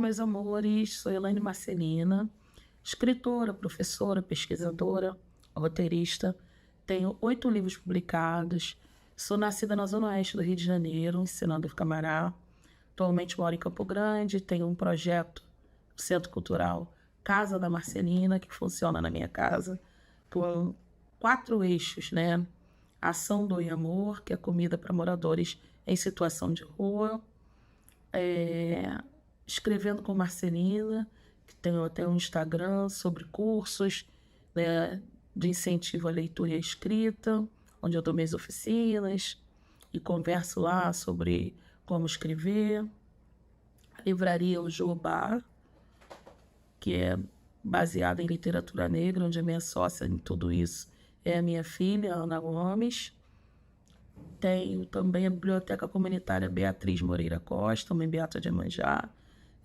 meus amores, sou Elaine Marcelina, escritora, professora, pesquisadora, roteirista. Tenho 8 livros publicados. Sou nascida na Zona Oeste do Rio de Janeiro, em Senador Camará. Atualmente moro em Campo Grande, tenho um projeto no Centro Cultural Casa da Marcelina, que funciona na minha casa, com 4 eixos, né? Ação, Dor e Amor, que é comida para moradores em situação de rua. Escrevendo com Marcelina, que tenho até um Instagram sobre cursos, né, de incentivo à leitura e à escrita, onde eu dou minhas oficinas e converso lá sobre como escrever. A livraria O Jobá, que é baseada em literatura negra, onde a minha sócia em tudo isso é a minha filha, Ana Gomes. Tenho também a Biblioteca Comunitária Beatriz Moreira Costa, uma Beata de Iemanjá.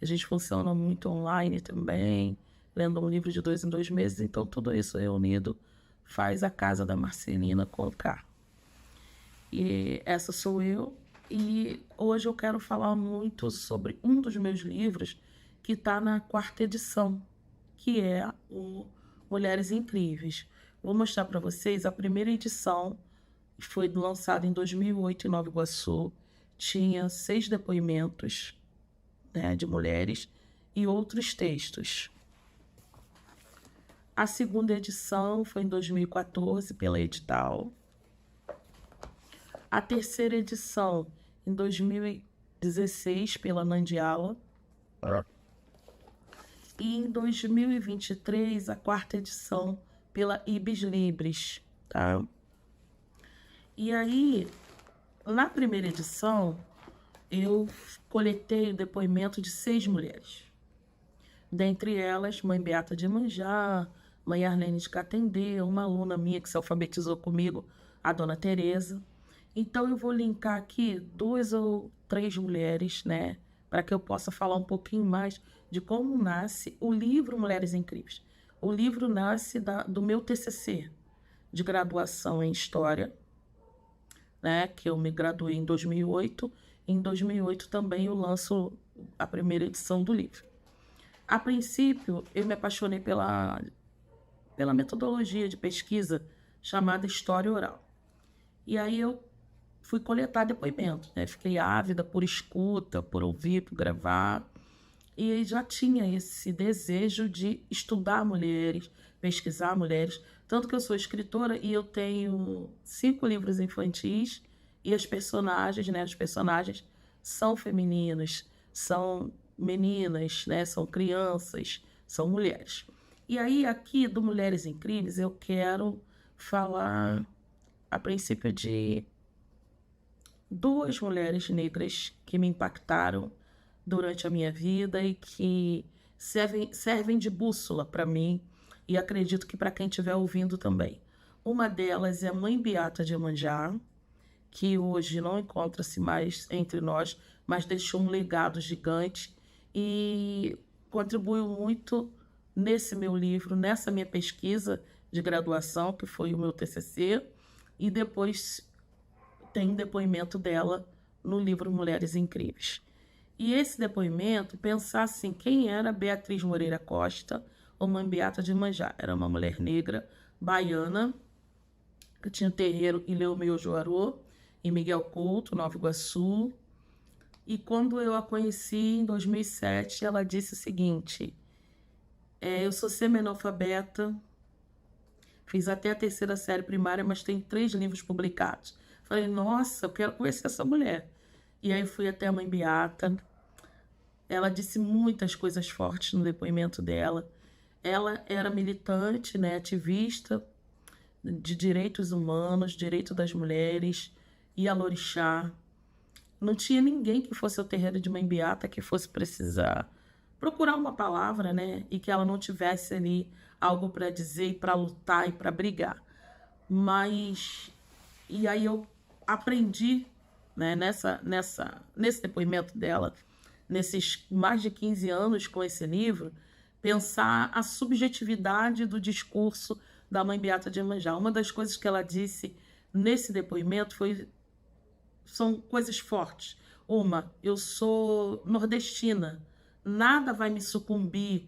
A gente funciona muito online também, lendo um livro de 2 em 2 meses. Então, tudo isso reunido faz a Casa da Marcelina colocar. E essa sou eu. E hoje eu quero falar muito sobre um dos meus livros que está na 4ª edição, que é o Mulheres Incríveis. Vou mostrar para vocês a primeira edição, que foi lançada em 2008 em Nova Iguaçu. Tinha 6 depoimentos, né, de mulheres e outros textos. A segunda edição foi em 2014 pela Edital. A terceira edição em 2016 pela Nandiala. E em 2023 a 4ª edição pela Ibis Libris, tá? E aí, na primeira edição, eu coletei o depoimento de 6 mulheres. Dentre elas, Mãe Beata de Iemanjá, Mãe Arlene de Catendê, uma aluna minha que se alfabetizou comigo, a Dona Teresa. Então, eu vou linkar aqui 2 ou 3 mulheres, né? Para que eu possa falar um pouquinho mais de como nasce o livro Mulheres Incríveis. O livro nasce do meu TCC de graduação em História, né, que eu me graduei em 2008. Em 2008 também eu lanço a primeira edição do livro. A princípio, eu me apaixonei pela metodologia de pesquisa chamada História Oral. E aí eu fui coletar depoimentos, né? Fiquei ávida por escuta, por ouvir, por gravar. E já tinha esse desejo de estudar mulheres, pesquisar mulheres. Tanto que eu sou escritora e eu tenho 5 livros infantis e as personagens, né? Os personagens são femininos, são meninas, né? São crianças, são mulheres. E aí aqui do Mulheres Incríveis eu quero falar a princípio de 2 mulheres negras que me impactaram durante a minha vida e que servem de bússola para mim e acredito que para quem estiver ouvindo também. Uma delas é a Mãe Beata de Iemanjá, que hoje não encontra-se mais entre nós, mas deixou um legado gigante e contribuiu muito nesse meu livro, nessa minha pesquisa de graduação, que foi o meu TCC, e depois tem um depoimento dela no livro Mulheres Incríveis. E esse depoimento, pensar assim, quem era Beatriz Moreira Costa, ou Mãe Beata de Iemanjá? Era uma mulher negra, baiana, que tinha terreiro em Leomeu Juarô, em Miguel Couto, Nova Iguaçu. E quando eu a conheci, em 2007, ela disse o seguinte: eu sou semi-analfabeta, fiz até a 3ª série primária, mas tenho 3 livros publicados. Falei, nossa, eu quero conhecer essa mulher. E aí fui até a Mãe Beata. Ela disse muitas coisas fortes no depoimento dela. Ela era militante, né, ativista de direitos humanos, direito das mulheres, Ialorixá. Não tinha ninguém que fosse ao terreiro de Mãe Beata que fosse precisar procurar uma palavra, né, e que ela não tivesse ali algo para dizer e para lutar e para brigar. E aí eu aprendi, né, nesse depoimento dela, nesses mais de 15 anos com esse livro, pensar a subjetividade do discurso da Mãe Beata de Iemanjá. Uma das coisas que ela disse nesse depoimento são coisas fortes. Uma, eu sou nordestina, nada vai me sucumbir.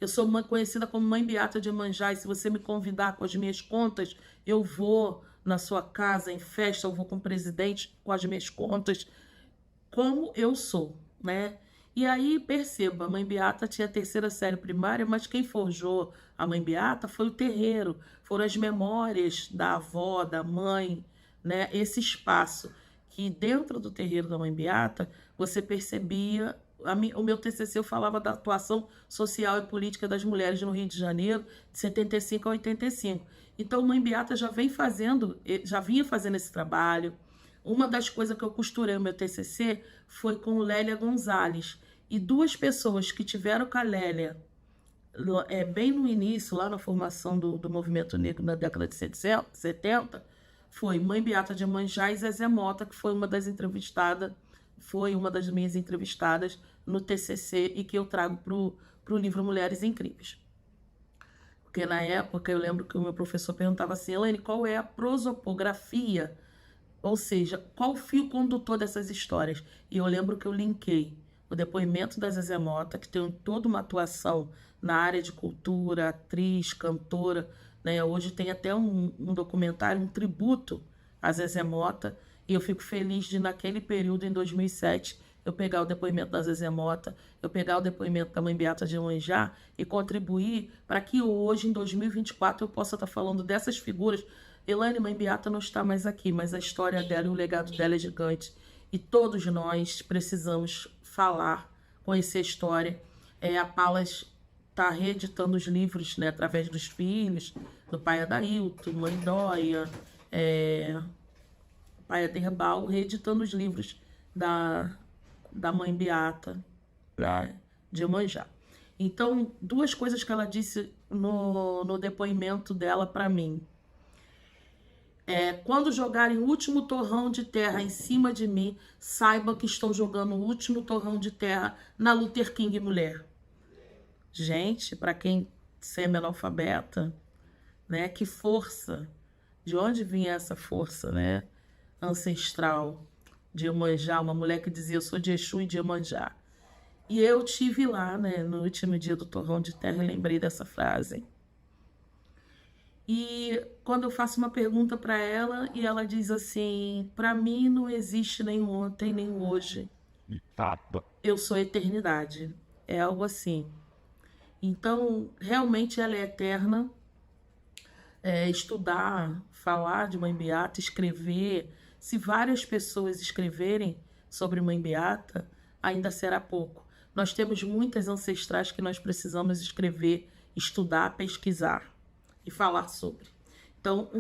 Eu sou conhecida como Mãe Beata de Iemanjá, e se você me convidar com as minhas contas, eu vou na sua casa, em festa, eu vou com o presidente com as minhas contas, como eu sou, né? E aí, perceba, a Mãe Beata tinha a 3ª série primária, mas quem forjou a Mãe Beata foi o terreiro, foram as memórias da avó, da mãe, né? Esse espaço que dentro do terreiro da Mãe Beata, você percebia... O meu TCC eu falava da atuação social e política das mulheres no Rio de Janeiro, de 75 a 85. Então, Mãe Beata já vinha fazendo esse trabalho. Uma das coisas que eu costurei no meu TCC foi com Lélia Gonzalez. E 2 pessoas que tiveram com a Lélia, bem no início, lá na formação do movimento negro na década de 70, foi Mãe Beata de Iemanjá e Zezé Mota, que foi uma das minhas entrevistadas no TCC e que eu trago para o livro Mulheres Incríveis. Porque na época eu lembro que o meu professor perguntava assim: Elaine, qual é a prosopografia? Ou seja, qual o fio condutor dessas histórias? E eu lembro que eu linkei o depoimento da Zezé Mota, que tem toda uma atuação na área de cultura, atriz, cantora, né? Hoje tem até um documentário, um tributo a Zezé Mota, e eu fico feliz de, naquele período, em 2007, eu pegar o depoimento da Zezé Mota, eu pegar o depoimento da Mãe Beata de Iemanjá e contribuir para que hoje, em 2024, eu possa estar falando dessas figuras. Elaine, Mãe Beata não está mais aqui, mas a história dela e o legado dela é gigante. E todos nós precisamos falar, conhecer a história. A Palas está reeditando os livros, né, através dos filhos, do pai Adailton, Mãe Dóia, pai Aderbal, reeditando os livros da Mãe Beata de Iemanjá. Então, 2 coisas que ela disse no depoimento dela para mim. Quando jogarem o último torrão de terra em cima de mim, saibam que estão jogando o último torrão de terra na Luther King mulher. Gente, para quem é analfabeta, né? Que força! De onde vinha essa força, né? Ancestral de Iemanjá, uma mulher que dizia: eu sou de Exu e de Iemanjá. E eu tive lá, né, no último dia do torrão de terra, e lembrei dessa frase. E quando eu faço uma pergunta para ela, e ela diz assim: para mim não existe nem ontem, nem hoje. Eu sou eternidade. É algo assim. Então, realmente ela é eterna. Estudar, falar de Mãe Beata, escrever. Se várias pessoas escreverem sobre Mãe Beata, ainda será pouco. Nós temos muitas ancestrais que nós precisamos escrever, estudar, pesquisar e falar sobre. Então,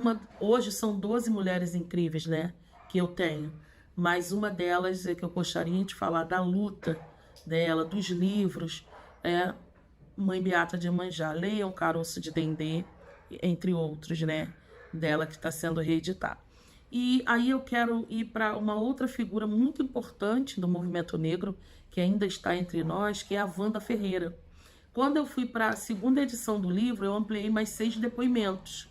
hoje são 12 mulheres incríveis, né, que eu tenho. Mas uma delas é que eu gostaria de falar da luta dela, dos livros, Mãe Beata de Iemanjá. Leiam Caroço de Dendê, entre outros, né, dela, que está sendo reeditado. E aí eu quero ir para uma outra figura muito importante do movimento negro, que ainda está entre nós, que é a Wanda Ferreira. Quando eu fui para a 2ª edição do livro, eu ampliei mais 6 depoimentos.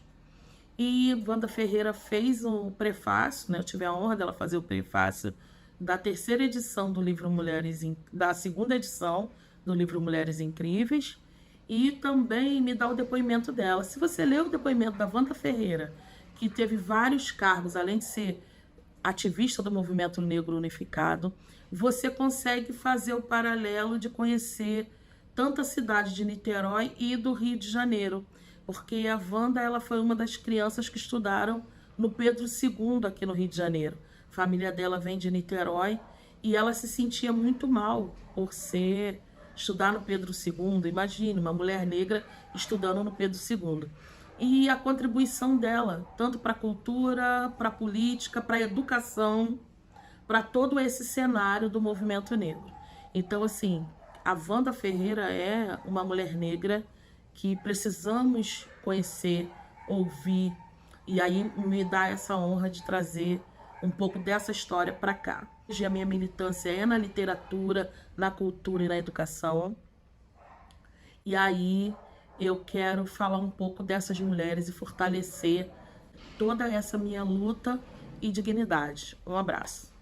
E Wanda Ferreira fez um prefácio, né? Eu tive a honra dela fazer o prefácio da 3ª edição do livro da 2ª edição do livro Mulheres Incríveis, e também me dá o depoimento dela. Se você ler o depoimento da Wanda Ferreira, que teve vários cargos, além de ser ativista do movimento negro unificado, você consegue fazer o paralelo de conhecer tanto a cidade de Niterói e do Rio de Janeiro, porque a Wanda, ela foi uma das crianças que estudaram no Pedro II aqui no Rio de Janeiro. A família dela vem de Niterói e ela se sentia muito mal por estudar no Pedro II. Imagine, uma mulher negra estudando no Pedro II. E a contribuição dela, tanto para a cultura, para a política, para a educação, para todo esse cenário do movimento negro. Então, assim, a Wanda Ferreira é uma mulher negra que precisamos conhecer, ouvir, e aí me dá essa honra de trazer um pouco dessa história para cá. Hoje a minha militância é na literatura, na cultura e na educação. E aí eu quero falar um pouco dessas mulheres e fortalecer toda essa minha luta e dignidade. Um abraço.